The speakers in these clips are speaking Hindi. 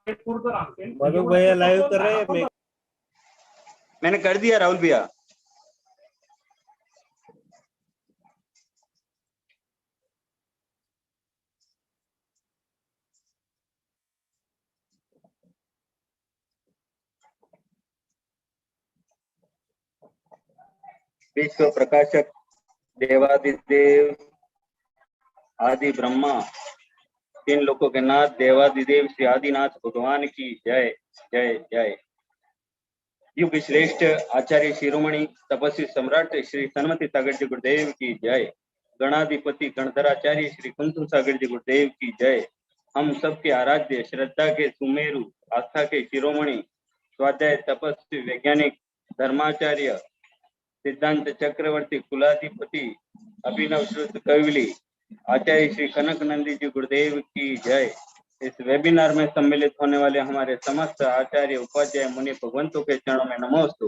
मधु भैया लाइव कर रहे हैं। मैंने कर दिया राहुल भैया। विश्व प्रकाशक देवादिदेव आदि ब्रह्मा तीन लोकों के नाथ देवादिदेव श्री आदिनाथ भगवान की जय जय जय। युग श्रेष्ठ आचार्य शिरोमणि तपस्वी सम्राट श्री सन्मति सागर जी गुरुदेव की जय। गणाधिपति गणधराचार्य श्री कुंतु सागर जी गुरुदेव की जय। हम सबके आराध्य श्रद्धा के सुमेरु आस्था के शिरोमणि स्वाध्याय तपस्वी वैज्ञानिक धर्माचार्य सिद्धांत चक्रवर्ती कुलाधिपति अभिनव शुद्ध कविली आचार्य श्री कनक नंदी जी गुरुदेव की जय। इस वेबिनार में सम्मिलित होने वाले हमारे समस्त आचार्य उपाध्याय मुनि भगवंतों के चरणों में नमोस्तु।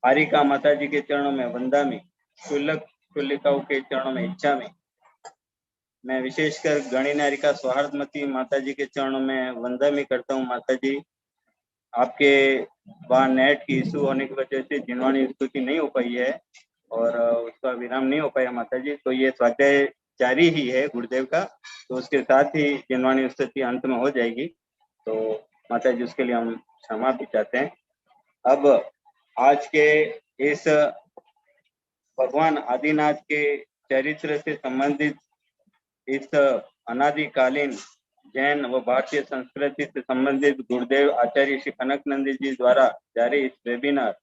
हारिका माता जी के चरणों में वंदामि, शुल्लक शुल्लिकाओं के चरणों में इच्छामि। मैं विशेषकर गणिनारिका सौहार्दमती माता जी के चरणों में वंदामि करता हूँ। माता जी, आपके वहाँ नेट की इशू होने की वजह से जिनवाणी स्तुति नहीं हो पाई है और उसका विराम नहीं हो पाया माता जी, तो ये स्वाध्याय जारी ही है गुरुदेव का, तो उसके साथ ही जिनवाणी स्तुति अंत में हो जाएगी। तो माता जी उसके लिए हम क्षमा भी चाहते हैं। अब आज के इस भगवान आदिनाथ के चरित्र से संबंधित इस अनादिकालीन जैन व भारतीय संस्कृति से संबंधित गुरुदेव आचार्य श्री कनक नंदी जी द्वारा जारी इस वेबिनार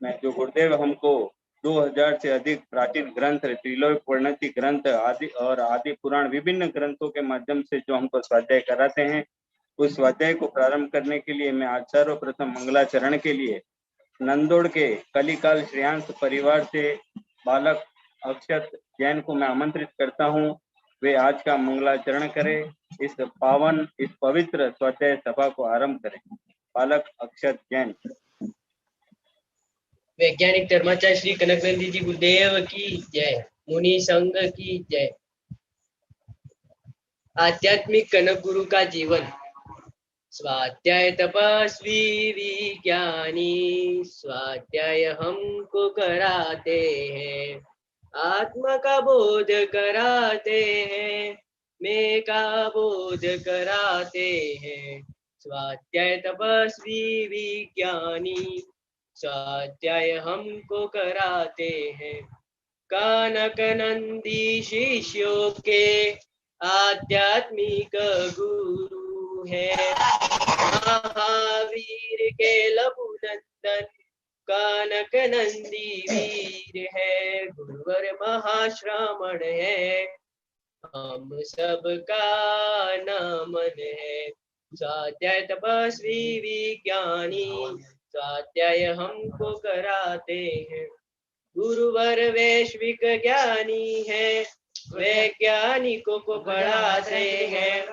में जो गुरुदेव हमको 2000 से अधिक प्राचीन ग्रंथ, त्रिलोक प्रणति ग्रंथ आदि और आदि पुराण विभिन्न ग्रंथों के माध्यम से जो हमको स्वाध्याय कराते हैं, उस स्वाध्याय को प्रारंभ करने के लिए मैं आज सर्वप्रथम मंगलाचरण के लिए नंदोड़ के कलिकाल श्रेयांश परिवार से बालक अक्षत जैन को मैं आमंत्रित करता हूँ। वे आज का मंगलाचरण करें, इस पावन इस पवित्र स्वाध्याय सभा को आरंभ करें। बालक अक्षत जैन। वैज्ञानिक धर्माचार्य श्री कनक नंदी जी गुरुदेव की जय। मुनि संघ की जय। आध्यात्मिक कनक गुरु का जीवन। स्वाध्याय तपस्वी विज्ञानी स्वाध्याय हमको कराते हैं, आत्मा का बोध कराते हैं, मैं का बोध कराते हैं। स्वाध्याय तपस्वी विज्ञानी स्वाध्याय हमको कराते हैं। कनक नंदी शिष्यों के आध्यात्मिक गुरु है, महावीर के लघुनंदन कनक नंदी वीर है। गुरुवर महाश्रमण है, हम सबका नमन है। स्वाध्याय तपस्वी विज्ञानी स्वाध्याय हमको कराते हैं। गुरुवर वैश्विक ज्ञानी है, वैज्ञानिकों को पढ़ाते हैं।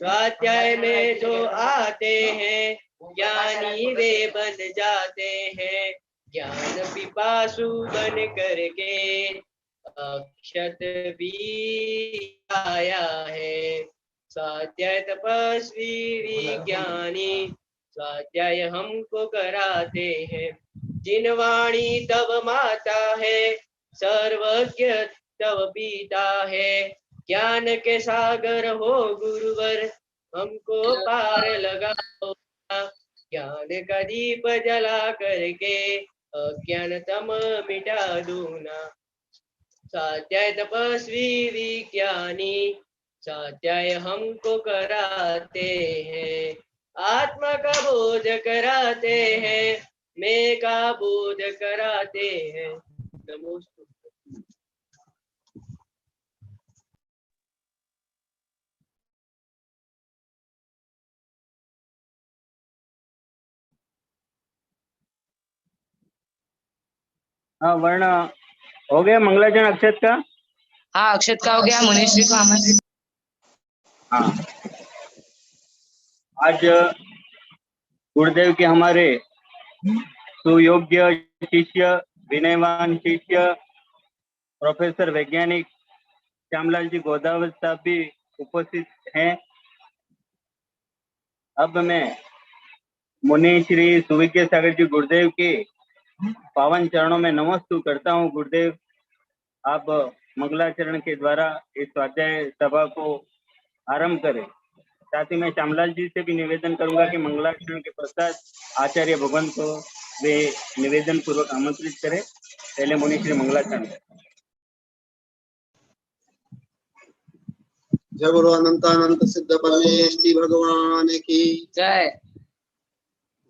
स्वाध्याय में जो आते हैं ज्ञानी वे बन जाते हैं। ज्ञान पिपासु बन करके अक्षत भी आया है। स्वाध्याय तपस्वी विज्ञानी स्वाध्याय हमको कराते हैं। जिनवाणी तव माता है, सर्वज्ञ तव पिता है। ज्ञान के सागर हो गुरुवर, हमको पार लगाओ। ज्ञान का दीप जला करके अज्ञान तम मिटा दूना। स्वाध्याय तपस्वी विज्ञानी स्वाध्याय हमको कराते हैं। आत्मा का बोध कराते हैं, मैं का बोध कराते हैं। नमोस्तु। हाँ, वर्ण हो गया मंगलाचरण अक्षत का? हाँ, अक्षत का हो गया। मुनीश जी को आमंत्रित। हाँ, आज गुरुदेव के हमारे सुयोग्य शिष्य, विनयवान शिष्य, प्रोफेसर वैज्ञानिक श्यामलाल जी गोदावरी साहब भी उपस्थित हैं। अब मैं मुनि श्री सुविज्ञ सागर जी गुरुदेव के पावन चरणों में नमस्कार करता हूँ। गुरुदेव, आप मंगलाचरण के द्वारा इस स्वाध्याय सभा को आरंभ करें। साथ ही मैं श्यामलाल जी से भी निवेदन करूंगा कि मंगलाचरण के पश्चात आचार्य भगवान को वे निवेदन पूर्वक आमंत्रित करें। पहले मुनि श्री मंगलाचरण। जय बोलो अनंतानंत सिद्ध परमेष्टि भगवान की जय।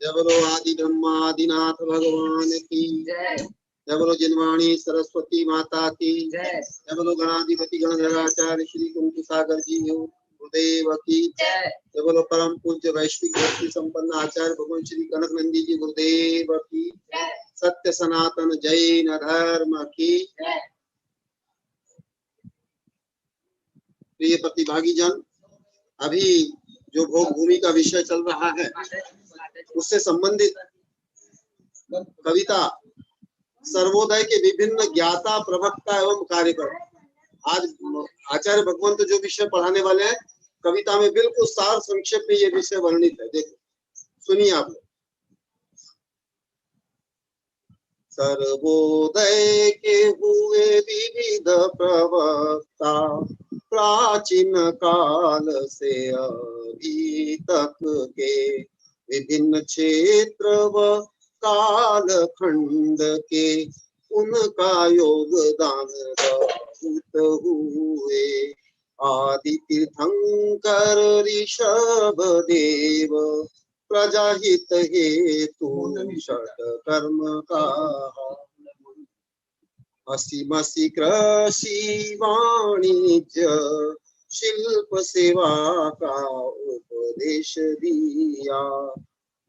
जय बोलो आदि ब्रह्मादिनाथ भगवान की जय। जय बोलो जिनवाणी सरस्वती माता की जय। जय बोलो गणाधिपति गणधराचार्य श्री कुंती सागर जी गुरुदेव की जय। जय बोलो परम पूज्य वैश्विक भक्ति संपन्न आचार्य भगवान श्री कनक नंदी जी गुरुदेव की सत्य सनातन जैन धर्म की। प्रिय प्रतिभागी जन, अभी जो भोग भूमि का विषय चल रहा है उससे संबंधित कविता सर्वोदय के विभिन्न ज्ञाता, प्रवक्ता एवं कार्यकर्ता। आज आचार्य भगवंत जो विषय पढ़ाने वाले हैं, कविता में बिल्कुल सार संक्षेप में ये विषय वर्णित है। देखो, सुनिए आप लोग। सर्वोदय के हुए विविध प्रवक्ता, प्राचीन काल से अभी तक के विभिन्न क्षेत्र व काल खंड के उनका योगदान बहुत हुए। आदि तीर्थंकर ऋषभ देव प्रजाहित हेतु षट कर्म का। असीमसी कृषि वाणिज्य शिल्प सेवा का उपदेश दिया।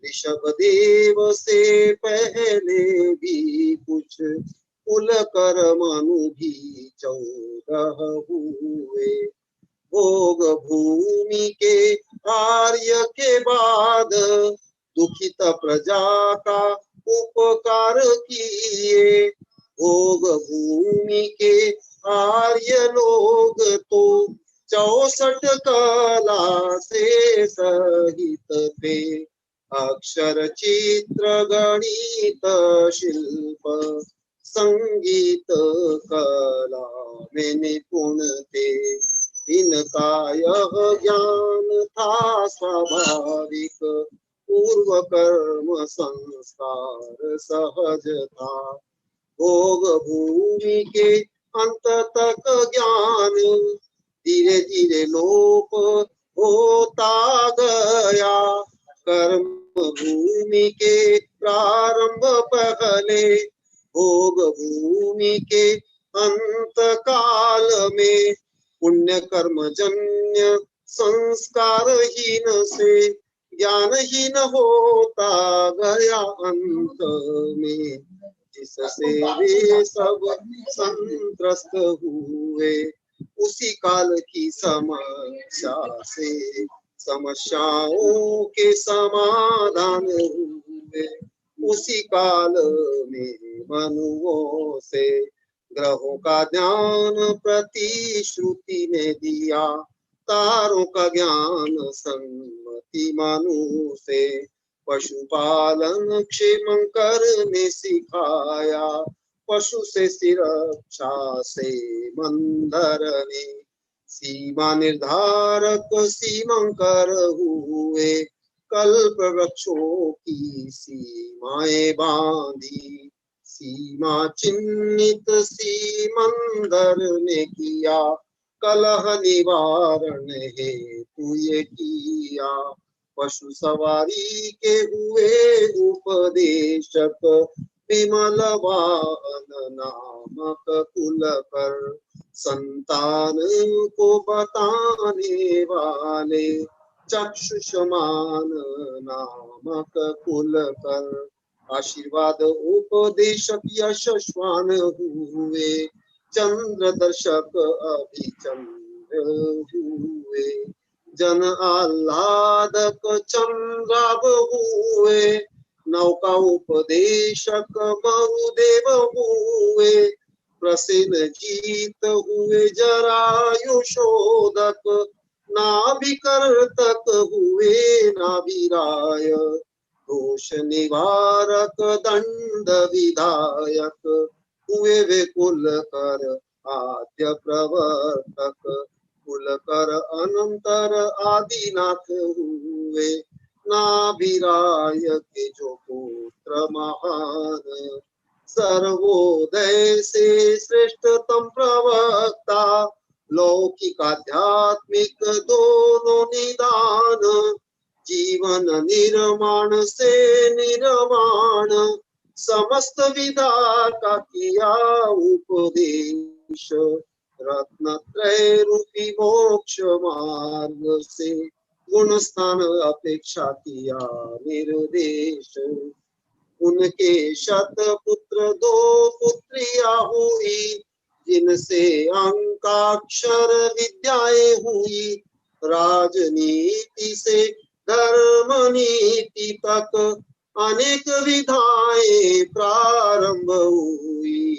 ऋषभ देव से पहले भी कुछ कुल कर्मनु भी 14 हुए। भोग भूमि के आर्य के बाद दुखित प्रजा का उपकार किए। भोग भूमि के आर्य लोग तो 64 कला से सहित थे। अक्षर चित्र गणित शिल्प संगीत कला में निपुण थे। इनका यह ज्ञान था स्वाभाविक, पूर्व कर्म संस्कार सहज था। भोग भूमि के अंत तक ज्ञान धीरे धीरे लोप होता गया। कर्म भूमि के प्रारंभ पहले, भोग भूमि के अंत काल में पुण्य कर्म जन्य संस्कारहीन से ज्ञानहीन होता गया अंत में, जिससे वे सब संत्रस्त हुए। उसी काल की समस्या से समस्याओं के समाधान हुए। उसी काल में मनुओं से ग्रहों का ज्ञान प्रतिश्रुति ने दिया। तारों का ज्ञान सम्मति मनु से पशुपालन क्षेमंकर ने सिखाया। पशु से शिक्षा से मंदर ने सीमा निर्धारक सीमंकर हुए। कल्प वृक्षों की सीमाएं बांधी, सीमा चिन्हित सीमंदर ने किया। कलह निवारण हेतु ये किया। पशु सवारी के हुए उपदेशक, विमल वाहन नामक कुल पर संतान को बताने वाले। चक्षुष्मान नामक कुल कर आशीर्वाद उपदेशक यशस्वान हुए। चंद्र दर्शक अभिचंद्र हुए। जन आह्लादक चंद्राभ हुए। नौका उपदेशक मरुदेव हुए। प्रसेन जीत हुए जरायु शोधक नाभिकर्तक हुए नाभिराय, दोष निवारक दंड विधायक, हुए वे कुल कर आद्य प्रवर्तक, कुल कर अनंतर आदिनाथ हुए, नाभिराय के जो पुत्र महान, सर्वोदय से श्रेष्ठतम प्रवक्ता, लौकिक आध्यात्मिक दोनों निदान, जीवन निर्माण से निर्वाण, समस्त विधा का किया उपदेश, रत्नत्रय रूपी मोक्ष मार्ग से गुण स्थान अपेक्षा किया निर्देश, उनके शत पुत्र दो पुत्रियां हुई, जिनसे अंकाक्षर विद्याएं हुई, राजनीति से धर्म नीति तक अनेक विधाएं प्रारंभ हुई,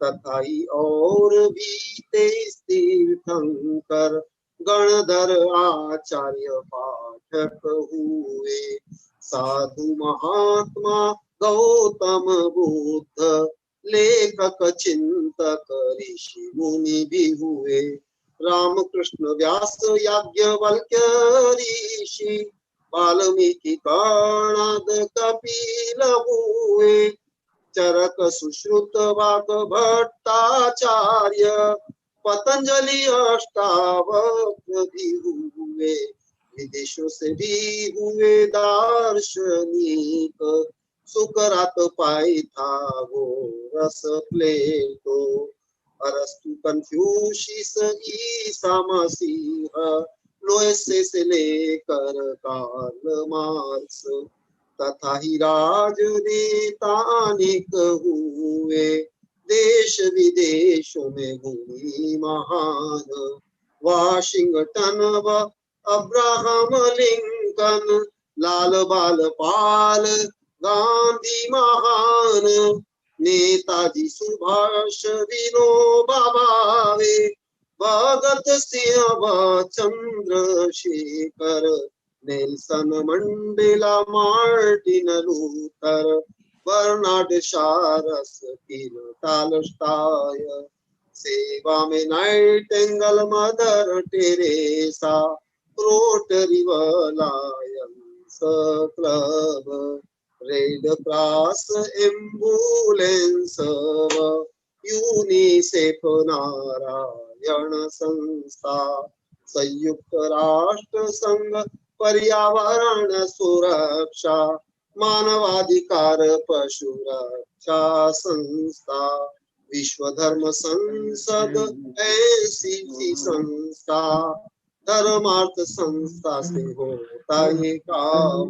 तथा ही और भी 23 तीर्थंकर गणधर आचार्य पाठक हुए, साधु महात्मा गौतम बुद्ध लेखक चिंतक ऋषि मुनि भी हुए, रामकृष्ण व्यास याज्ञवल्क्य ऋषि, वाल्मीकि कणाद कपिल हुए, चरक सुश्रुत वाक भट्टाचार्य, पतंजलि अष्टावक्र भी हुए, विदेशों से भी हुए दार्शनिक, सुकरात पाइथागोरस प्लेटो, अरस्तु कन्फ्यूशियस ईसा मसीह, लोएसे से लेकर कार्ल मार्क्स, तथा ही राजनेता अनेक हुए, देश विदेशों में हुई महान, वाशिंगटन व अब्राहम लिंकन, लाल बाल पाल गांधी महान, नेताजी सुभाष विनोबा भावे, भगत सिंह व Chandrashekhar, Nelson Mandela Martin Luther, Bernard Shaw Ruskin Tolstoy, सेवा में नाइटिंगेल मदर टेरेसा, रोटरी व Lions Club, Red Cross ambulance व यूनिसेफ नारायण संस्था, संयुक्त राष्ट्र संघ पर्यावरण सुरक्षा, मानवाधिकार पशु रक्षा संस्था, विश्व धर्म संसद ऐसी संस्था, धर्मार्थ संस्था से होता ये काम,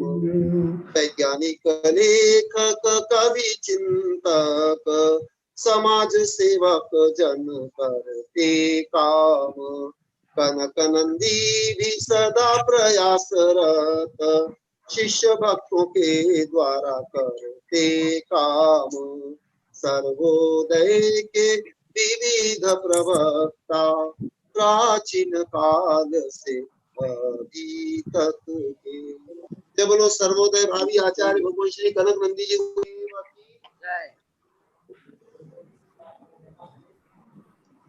वैज्ञानिक लेखक कवि चिंतक, समाज सेवक जन करते काम, कनक नंदी भी सदा प्रयासरत, शिष्य भक्तों के द्वारा करते काम, सर्वोदय के विविध प्रवक्ता, प्राचीन काल से अभी तक के। जय बोलो सर्वोदय भावी आचार्य भगवान श्री कनक नंदी जी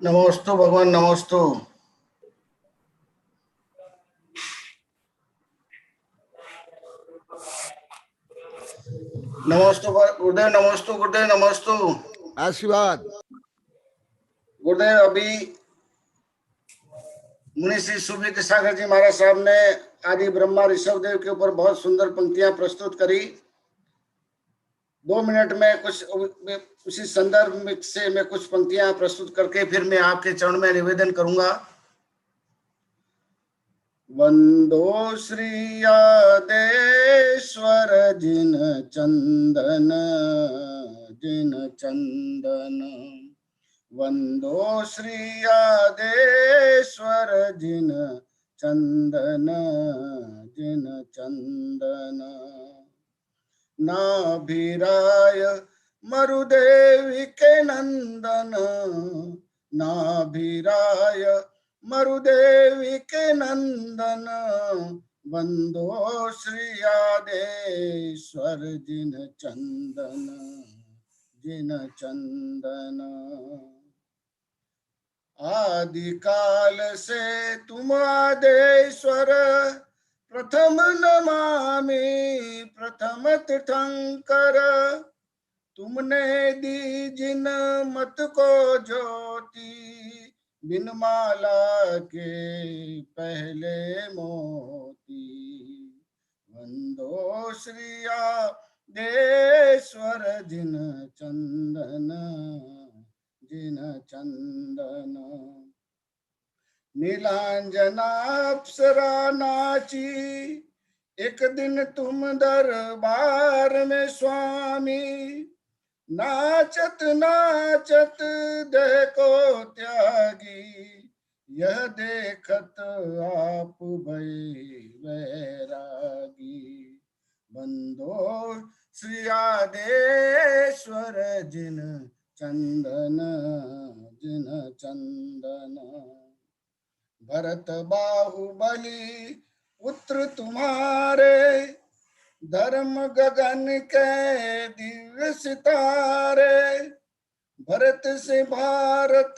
नमोस्तु भगवान नमोस्तु। नमोस्तु गुरुदेव, नमोस्तु गुरुदेव, नमोस्तु आशीर्वाद। गुरुदेव, अभी मुनि श्री सुमित सागर जी महाराज साहब ने आदि ब्रह्मा ऋषभ देव के ऊपर बहुत सुंदर पंक्तियां प्रस्तुत करी। 2 मिनट में कुछ उसी संदर्भ से मैं कुछ पंक्तियां प्रस्तुत करके फिर मैं आपके चरण में निवेदन करूंगा। वंदो श्री आदेश्वर जिन चंदन, वंदो श्री आदेश्वर जिन चंदन, नाभिराय मरुदेवी के नंदन, नाभिराय मरुदेवी के नंदन, वंदो श्री आदेश्वर जिन चंदन, जिन चंदन। आदि काल से तुम आदेश्वर, प्रथम नमामि प्रथम तीर्थंकर। तुमने दी जिन मत को ज्योति, बिन माला के पहले मोती। वंदो श्री आदेश्वर जिन चंदन, जिन चंदन। नीलांजना अप्सरा नाची, एक दिन तुम दरबार में स्वामी। नाचत नाचत देह को त्यागी, यह देखत आप भई वैरागी। बंदो श्री आदेश्वर जिन चंदन, जिन चंदन। भरत बाहुबली पुत्र तुम्हारे, धर्म गगन के दिव्य सितारे। भरत से भारत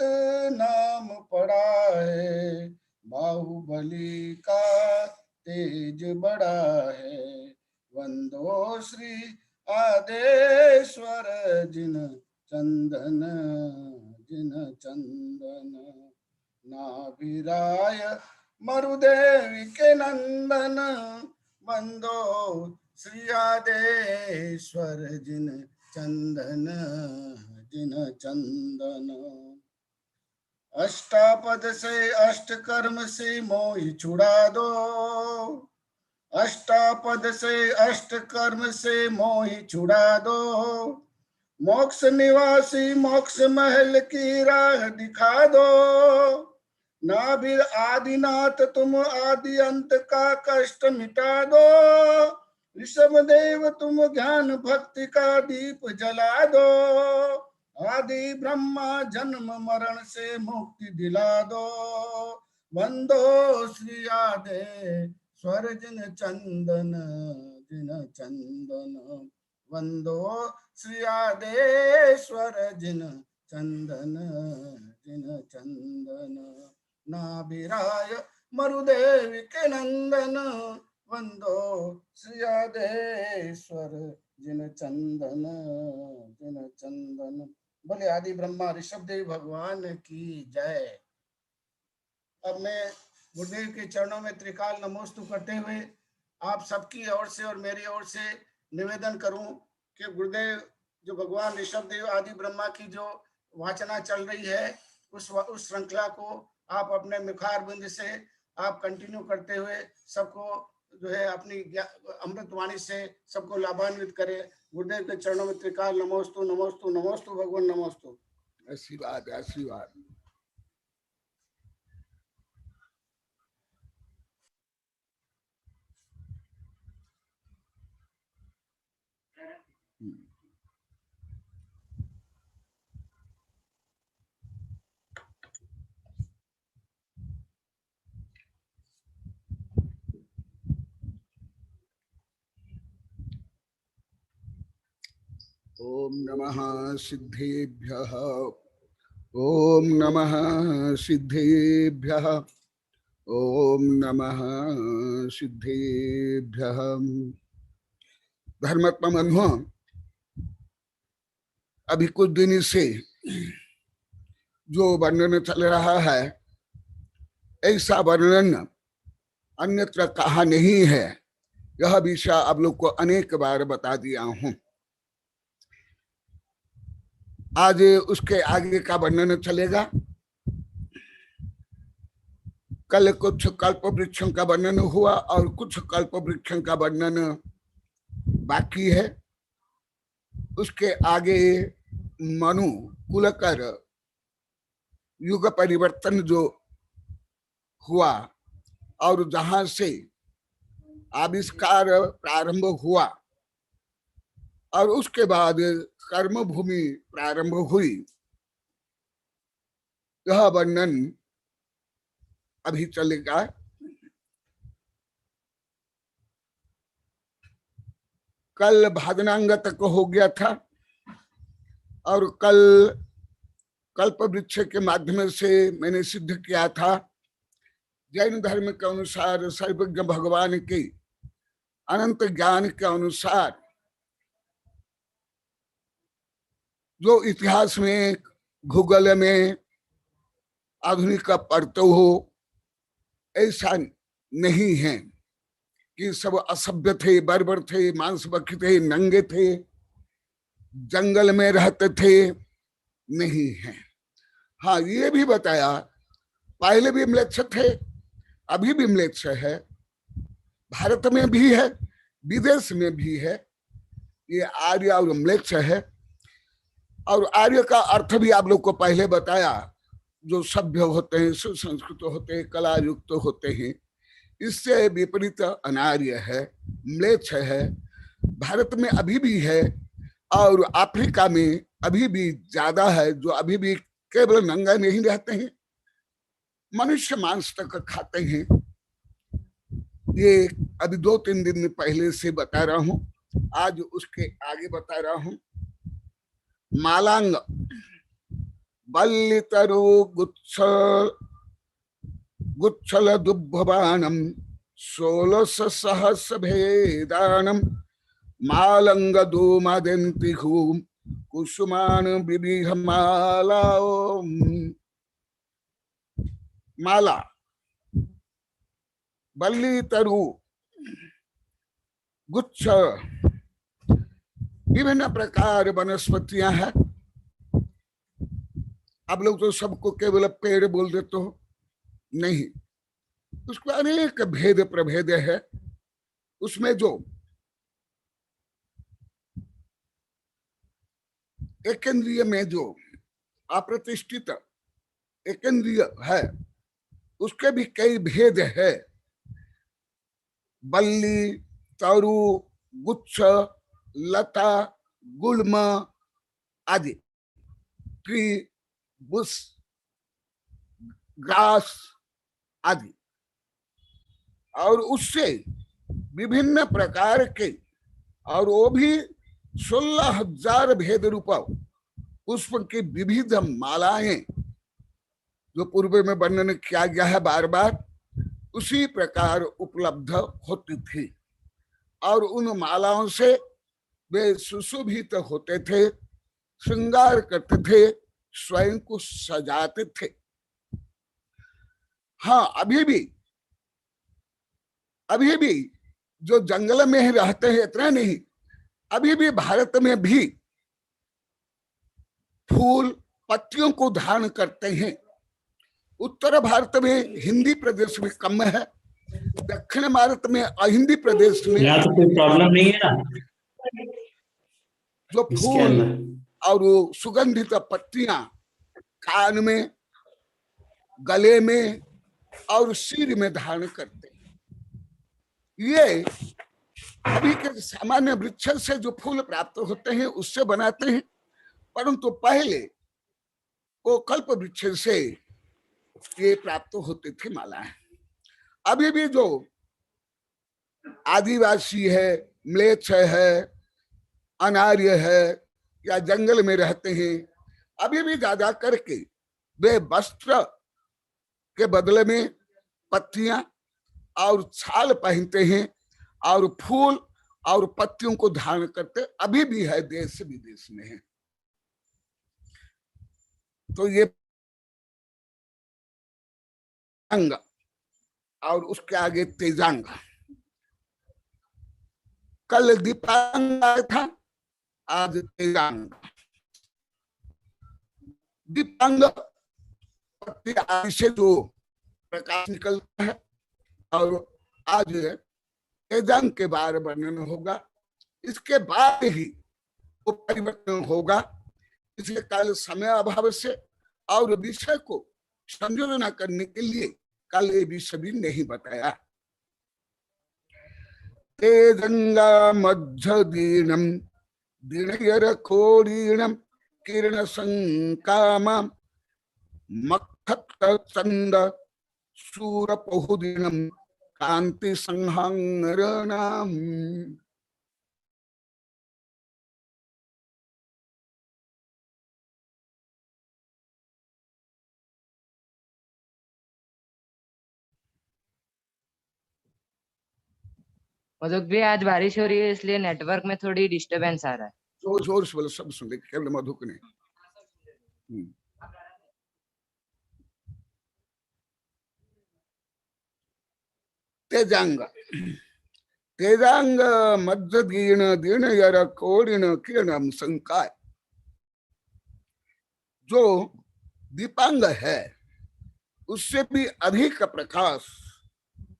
नाम पड़ा है, बाहुबली का तेज बड़ा है। वंदो श्री आदेश्वर जिन चंदन, जिन चंदन। नाभिराय मरुदेवी के नंदन, वंदो श्री आदेश्वर जिन चंदन, जिन चंदन। अष्टापद से अष्ट कर्म से मोहि छुड़ा दो, अष्टापद से अष्ट कर्म से मोहि छुड़ा दो। मोक्ष निवासी मोक्ष महल की राह दिखा दो। नाभिर आदिनाथ तुम आदि अंत का कष्ट मिटा दो। ऋषभ देव तुम ज्ञान भक्ति का दीप जला दो। आदि ब्रह्मा जन्म मरण से मुक्ति दिला दो। वंदो श्री आदेश्वर जिन चंदन, जिन चंदन। वंदो श्री आदेश्वर जिन चंदन, जिन चंदन। नाभिराय मरुदेवी के नंदन, वंदो श्री आदेश्वर जिन चंदन, जिन चंदन। बोले आदि ब्रह्मा ऋषभ देव भगवान की जय। अब मैं गुरुदेव के चरणों में त्रिकाल नमोस्तु करते हुए आप सबकी ओर से और मेरी ओर से निवेदन करूं कि गुरुदेव जो भगवान ऋषभ देव आदि ब्रह्मा की जो वाचना चल रही है, उस श्रृंखला को आप अपने मुखार बिंद से आप कंटिन्यू करते हुए सबको जो है अपनी अमृत वाणी से सबको लाभान्वित करें। गुरुदेव के चरणों में त्रिकाल नमोस्तु, नमोस्तु, नमोस्तु भगवान, नमोस्तु। आशीर्वाद, आशीर्वाद। ओम नमः सिद्धेभ्यः, ओम नमः सिद्धेभ्यः, ओम नमः सिद्धेभ्यः। धर्मात्मा मनुआ, अभी कुछ दिन से जो वर्णन चल रहा है, ऐसा वर्णन अन्यत्र कहा नहीं है। यह विषय आप लोग को अनेक बार बता दिया हूं। आज उसके आगे का वर्णन चलेगा। कल कुछ कल्प वृक्षों का वर्णन हुआ और कुछ कल्प वृक्षों का वर्णन बाकी है। उसके आगे मनु कुलकर युग परिवर्तन जो हुआ और जहां से आविष्कार प्रारंभ हुआ और उसके बाद कर्म भूमि प्रारंभ हुई, यह वर्णन अभी चलेगा। कल भादनांग तक हो गया था और कल कल्प वृक्ष के माध्यम से मैंने सिद्ध किया था जैन धर्म के अनुसार सर्वज्ञ भगवान के अनंत ज्ञान के अनुसार जो इतिहास में भूगोल में आधुनिक पढ़ते हो ऐसा नहीं है कि सब असभ्य थे, बर्बर थे, मांस भक्षी थे, नंगे थे, जंगल में रहते थे, नहीं है। हाँ, ये भी बताया पहले भी म्लेच्छ थे, अभी भी म्लेच्छ है, भारत में भी है, विदेश में भी है। ये आर्य और म्लेच्छ है। और आर्य का अर्थ भी आप लोग को पहले बताया, जो सभ्य होते हैं, सुसंस्कृत होते हैं, कला युक्त होते हैं। इससे विपरीत अनार्य है, म्लेच्छ है। भारत में अभी भी है और अफ्रीका में अभी भी ज्यादा है, जो अभी भी केवल नंगा नहीं रहते हैं, मनुष्य मांस तक खाते हैं। ये अभी 2-3 दिन पहले से बता रहा हूं, आज उसके आगे बता रहा हूं। मालांग बल्लितरु गुच्छल दुर्भवानम 16 सहस्र भेदानम मालंग दोमादंति घूम कुसुमान विविह माला। माला, बल्ली तरु, गुच्छ, विभिन्न प्रकार वनस्पतियां हैं। आप लोग तो सबको केवल पेड़ बोल देते हो, नहीं, उसको अनेक भेद प्रभेद है। उसमें जो एकेंद्रिय में जो अप्रतिष्ठित एकेंद्रिय है, उसके भी कई भेद है। बल्ली, तरु, गुच्छ, लता, गुल्म आदि, ट्री, बुश, ग्रास आदि, और उससे विभिन्न प्रकार के, और वो भी 16,000 भेद रूप पुष्प की विविध मालाएं, जो पूर्व में वर्णन किया गया है बार बार, उसी प्रकार उपलब्ध होती थी। और उन मालाओं से वे सुशोभित होते थे, श्रृंगार करते थे, स्वयं को सजाते थे। हाँ, अभी भी जो जंगल में ही रहते हैं, इतना नहीं, अभी भी भारत में भी फूल पत्तियों को धारण करते हैं। उत्तर भारत में हिंदी प्रदेश में कम है, दक्षिण भारत में अहिंदी प्रदेश में यहाँ तो कोई प्रॉब्लम नहीं है ना जो इसके फूल अंदर। और वो सुगंधित पत्तियां कान में, गले में और सिर में धारण करते हैं। ये अभी के सामान्य वृक्ष से जो फूल प्राप्त होते हैं उससे बनाते हैं, परंतु पहले वो कल्प वृक्ष से ये प्राप्त होती थी मालाएं। अभी भी जो आदिवासी है, म्लेच्छ है, अनार्य है, या जंगल में रहते हैं, अभी भी ज्यादा करके वे वस्त्र के बदले में पत्तियां और छाल पहनते हैं और फूल और पत्तियों को धारण करते, अभी भी है, देश विदेश में है। तो ये अंग और उसके आगे तेजांग। कल दीपांग आया था, आज तेजांग। दीपांग पत्ती आदि से जो प्रकाश निकलता है, और आज तेजांग के बारे में वर्णन होगा। इसके बाद ही वो परिवर्तन होगा। इसलिए कल समय अभाव से और विषय को संशोधन करने के लिए कल ये विषय भी नहीं बताया। तेजंगा मध्य दीनम दीनयर खोरीणम किरण संकाम मखत चंद शूरपहुदीनम कांति संहांगरणम। मधुक भी आज बारिश हो रही है इसलिए नेटवर्क में थोड़ी डिस्टरबेंस आ रहा है। जोर जोर से बोलो, सब सुन केवल मधुक ने। तेजांग तेजांग मध्य दीन दीन यर कोरिन किरणम संकाय। जो दीपांग है उससे भी अधिक प्रकाश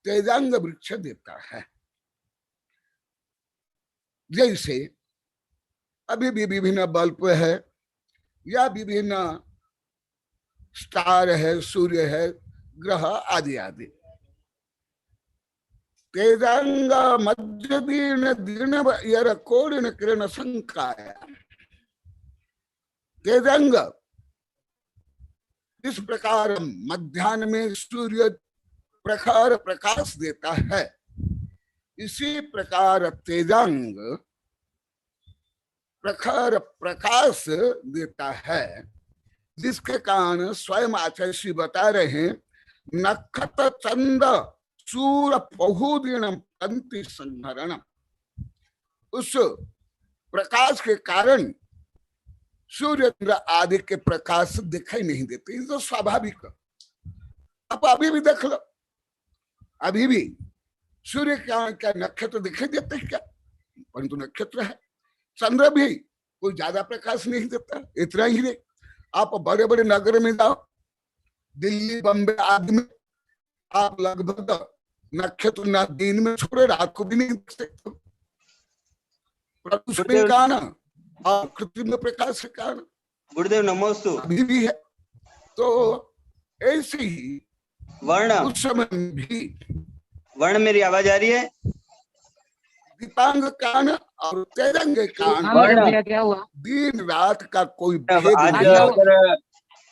तेजांग वृक्ष देता है। जैसे अभी भी विभिन्न बल्ब है या विभिन्न स्टार है, सूर्य है, ग्रह आदि आदि। तेजांग मध्य दीन दीन यर कोरिन किरण संकाय। तेजांग इस प्रकार मध्याह्न में सूर्य प्रखर प्रकाश देता है, इसी प्रकार तेजांग प्रखर प्रकाश देता है, जिसके कारण स्वयं आचार्य श्री बता रहे हैं नक्षत्र चंद सूर्य बहुदीनम कांति संहरणम। उस प्रकाश के कारण सूर्य चंद्र आदि के प्रकाश दिखाई नहीं देते, ये तो स्वाभाविक। आप अभी भी देख लो, अभी भी सूर्य क्या नक्षत्र दिखाई देते हैं क्या? परंतु नक्षत्र है। चंद्र भी कोई ज्यादा प्रकाश नहीं देता, इतना ही नहीं। आप बड़े बड़े नगर में जाओ, दिल्ली बम्बे आदि में, आप लगभग नक्षत्र ना दिन में छोड़े रात को भी नहीं देख सकते। प्रदूषण के कारण और कृत्रिम प्रकाश के कारण गुरुदेव नमोस्तु अभी भी है। तो ऐसे ही वर्ण उस समय भी वर्ण मेरी आवाज आ रही है? दीपांग कान और तेजंग कान हाँ मधुक भैया क्या हुआ? दिन रात का कोई अब भेद आज नहीं। अगर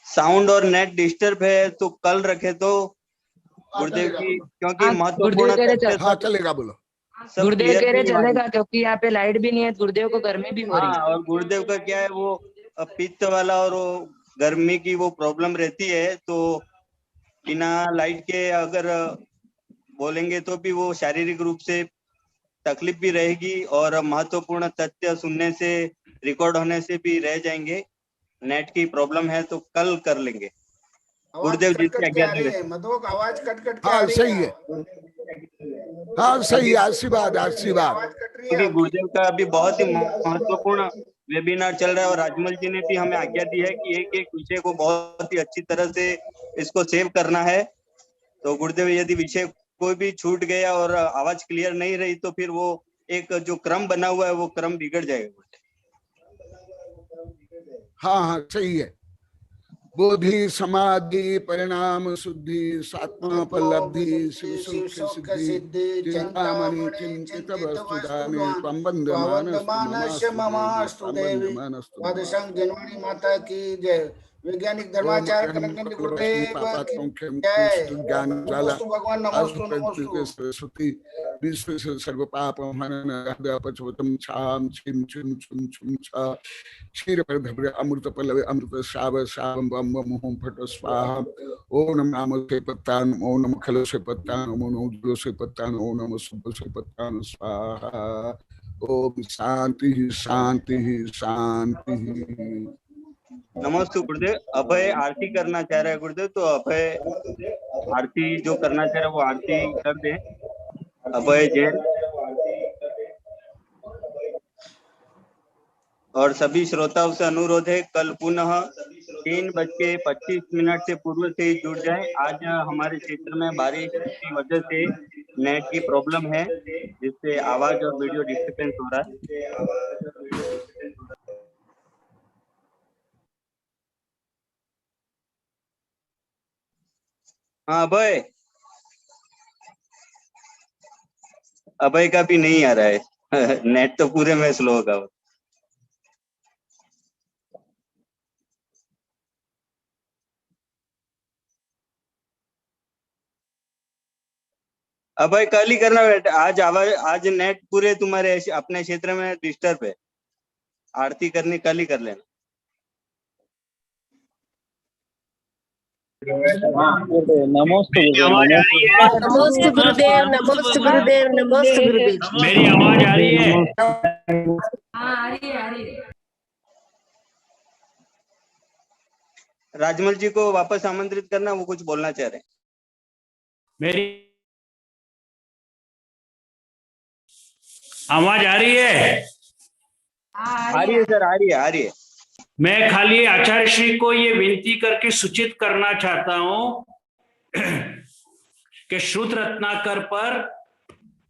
साउंड और नेट डिस्टर्ब है तो कल रखे तो गुरुदेव की, क्योंकि हाँ, महत्वपूर्ण गुरुदेव कह रहे तथ्य हाँ चलेगा, बोलो। सब गुरुदेव clear कह रहे भी मालूम। चलेगा क्योंकि यहाँ पे लाइट भी नहीं है, गुरुदेव को गर्मी भी हो रही हाँ, है। और गुरुदेव का क्या है, वो पित्त वाला और वो गर्मी की वो प्रॉब्लम रहती है, तो बिना लाइट के अगर बोलेंगे तो भी वो शारीरिक रूप से तकलीफ भी रहेगी और महत्वपूर्ण तथ्य सुनने से, रिकॉर्ड होने से भी रह जाएंगे। नेट की प्रॉब्लम है तो कल कर लेंगे। गुरुदेव जी की आज्ञा दे। मधुक आवाज कट कट के आ हाँ रही सही है, हाँ सही है। आशीर्वाद आशीर्वाद। आवाज कट रही है क्योंकि आपकी। गुरुदेव का अभी बहुत ही महत्वपूर्ण वेबिनार चल रहा है और राजमल जी ने भी हमें आज्ञा दी है कि एक एक विषय को बहुत ही अच्छी तरह से इसको सेव करना है। तो गुरुदेव यदि विषय कोई भी छूट गया और आवाज क्लियर नहीं रही तो फिर वो एक जो क्रम बना हुआ है वो क्रम बिगड़ जाएगा। हाँ हाँ सही है। बोधि समाधि परिणाम शुद्धि सात्मापलब्धि शिव सुख सिद्धि चिंतामणि चिंतित वस्तु दाने त्वं वंदमानस्तु ममास्तु देवी। द्वादशांग जनवाणी माता की जय। वैज्ञानिक धर्माचार्य कनकनंदी गुरुदेव की जय। नमोस्तु भगवान, नमोस्तु नमोस्तु। सरस्वती विश्व सर्व पाप हनन पचवतम छाम छिम छिम छुम छुम छा क्षीर पर धब्र अमृत पल्लव अमृत श्राव श्रावम बम बम होम फट स्वाहा। ओम नम नाम से पत्तान, ओम नम खल से पत्तान, ओम नम उज्ज्वल से पत्तान, ओम नम शुभ से पत्तान स्वाहा। ओम शांति शांति शांति। नमस्ते गुरुदेव। अभय आरती करना चाह रहा है गुरुदेव, तो अभय आरती जो करना चाह रहा है वो आरती कर दे। अभय जैन। और सभी श्रोताओं से अनुरोध है कल पुनः 3:25 से पूर्व से ही जुड़ जाए। आज हमारे क्षेत्र में बारिश की वजह से नेट की प्रॉब्लम है, जिससे आवाज और वीडियो डिस्टर्बेंस हो रहा है। हाँ अभय का भी नहीं आ रहा है नेट तो पूरे में स्लो होगा। अब भाई कल ही करना बेटा, आज आवाज, आज नेट पूरे तुम्हारे अपने क्षेत्र में डिस्टर्ब है। आरती करनी कल ही कर लेना। नमस्ते गुरुदेव, नमस्ते गुरुदेव, नमस्ते गुरुदेव। मेरी आवाज आ रही है? आ रही है। राजमल जी को वापस आमंत्रित करना, वो कुछ बोलना चाह रहे हैं। मेरी आवाज आ रही है? आ रही है सर, आ रही है, आ रही है। मैं खाली आचार्य श्री को ये विनती करके सूचित करना चाहता हूं कि श्रुत रत्नाकर पर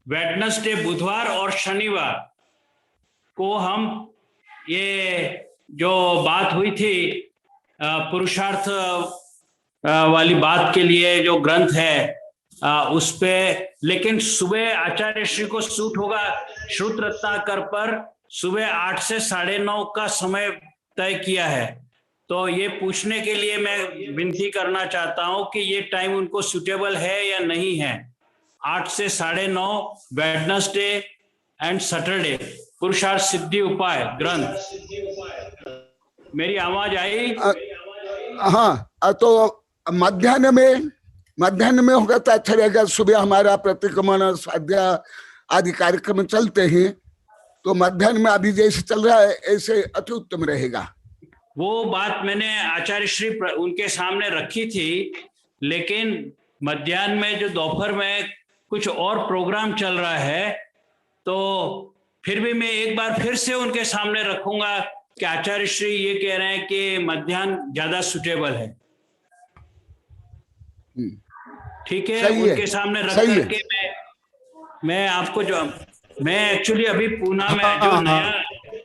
वेडनेसडे, बुधवार और शनिवार को हम ये जो बात हुई थी पुरुषार्थ वाली बात के लिए जो ग्रंथ है उस पे, लेकिन सुबह आचार्य श्री को सूट होगा श्रुत रत्नाकर पर सुबह 8 से 9:30 का समय तय किया है। तो ये पूछने के लिए मैं विनती करना चाहता हूं कि ये टाइम उनको सुटेबल है या नहीं है। 8 से 9:30 वेडनेसडे एंड सैटरडे, पुरुषार्थ सिद्धि उपाय ग्रंथ। मेरी आवाज आई? हाँ, तो मध्याह्न में होगा तो अच्छा रहेगा। सुबह हमारा प्रतिक्रमण, स्वाध्याय आदि कार्यक्रम चलते हैं, तो मध्याह्न में अभी जैसे चल रहा है ऐसे अति उत्तम रहेगा। वो बात मैंने आचार्य श्री उनके सामने रखी थी, लेकिन मध्याह्न में जो दोपहर में कुछ और प्रोग्राम चल रहा है, तो फिर भी मैं एक बार फिर से उनके सामने रखूंगा कि आचार्य श्री ये कह रहे हैं कि मध्याह्न ज्यादा सुटेबल है। ठीक है, उनके सामने रख करके मैं आपको जो मैं एक्चुअली अभी पूना में जो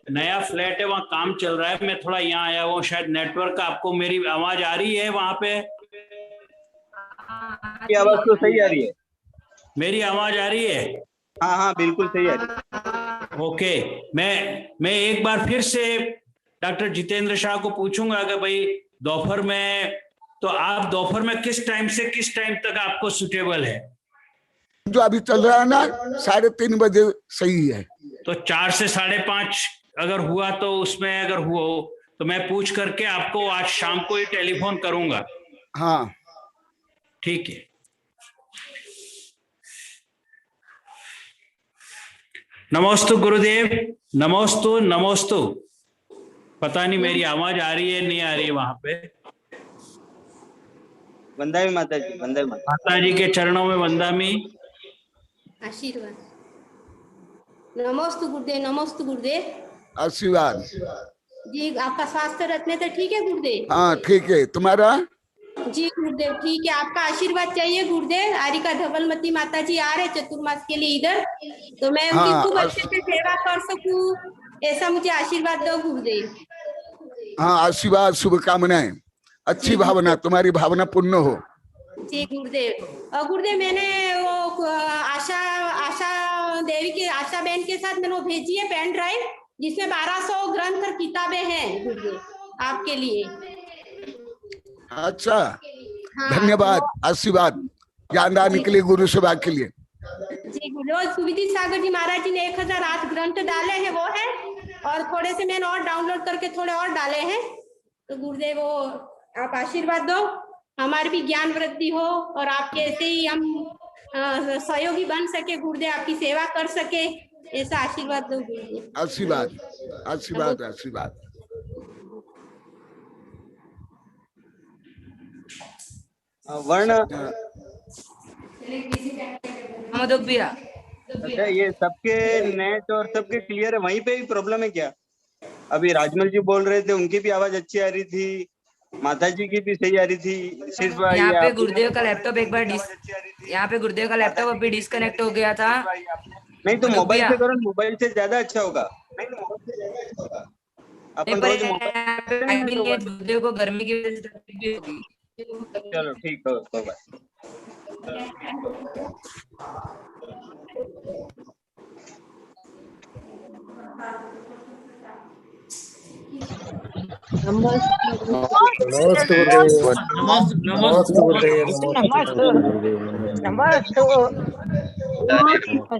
नया फ्लैट है वहाँ काम चल रहा है, मैं थोड़ा यहाँ आया हूँ, शायद नेटवर्क का। आपको मेरी आवाज आ रही है वहां पे? आवाज तो सही आ रही है। मेरी आवाज आ रही है? हाँ हाँ, बिल्कुल सही आ रही है। ओके, मैं एक बार फिर से डॉक्टर जितेंद्र शाह को पूछूंगा कि भाई दोपहर में, तो आप दोपहर में किस टाइम से किस टाइम तक आपको सुटेबल है? जो अभी चल रहा है ना 3:30 बजे सही है। तो 4 से 5:30 अगर हुआ, तो उसमें अगर हुआ तो मैं पूछ करके आपको आज शाम को ही टेलीफोन करूंगा। हाँ ठीक है। नमोस्तु गुरुदेव, नमोस्तु नमोस्तु। पता नहीं मेरी आवाज आ रही है नहीं आ रही है वहां पे। वंदामी माता जी, वंदामी माता जी के चरणों में वंदामी आशीर्वाद। नमोस्तु गुरुदेव, नमोस्तु गुरुदेव। आशीर्वाद जी, आपका स्वास्थ्य रत्ने तो ठीक है गुरुदेव? हाँ ठीक है, तुम्हारा? जी गुरुदेव ठीक है, आपका आशीर्वाद चाहिए गुरुदेव। आरिका धवलमती माता जी आ रहे चतुर्मास के लिए इधर, तो मैं उनकी खूब अच्छे से सेवा कर सकूं, ऐसा मुझे आशीर्वाद दो गुरुदेव। हाँ, आशीर्वाद, शुभकामनाएं, अच्छी भावना, तुम्हारी भावना पूर्ण हो। जी गुरुदेव। और गुरुदेव मैंने वो आशा देवी के, आशा बहन के साथ मैंने वो भेजी है पेन ड्राइव, जिसमें 1200 ग्रंथ और किताबें हैं गुरुदेव आपके लिए। अच्छा, धन्यवाद, आशीर्वाद, ज्ञानदान के लिए, गुरु सेवा के लिए। जी गुरुदेव। सुविधि सागर जी महाराज जी ने 1008 ग्रंथ डाले हैं, वो है, और थोड़े से मैंने और डाउनलोड करके थोड़े और डाले हैं। तो गुरुदेव वो आप आशीर्वाद दो, हमारी भी ज्ञान वृद्धि हो, और आपके ऐसे ही हम सहयोगी बन सके गुरुदेव, आपकी सेवा कर सके, ऐसा आशीर्वाद दो गुरुदेव। आशीर्वाद, आशीर्वाद, आशीर्वाद। वर्ण अच्छा, ये सबके नेट और सबके क्लियर है, वहीं पे भी प्रॉब्लम है क्या? अभी राजमल जी बोल रहे थे, उनकी भी आवाज अच्छी आ रही थी, माता जी की भी सही आ रही थी। सिर्फ यहाँ पे गुरुदेव का लैपटॉप एक बार यहाँ पे गुरुदेव का लैपटॉप अभी डिस्कनेक्ट हो गया था। नहीं तो मोबाइल से करो, मोबाइल से ज्यादा अच्छा होगा। अपन रोज गुरुदेव को गर्मी की वजह से तकलीफ भी होगी। चलो ठीक हो, कोई बात। नमस्ते गुरुदेव। तारीफ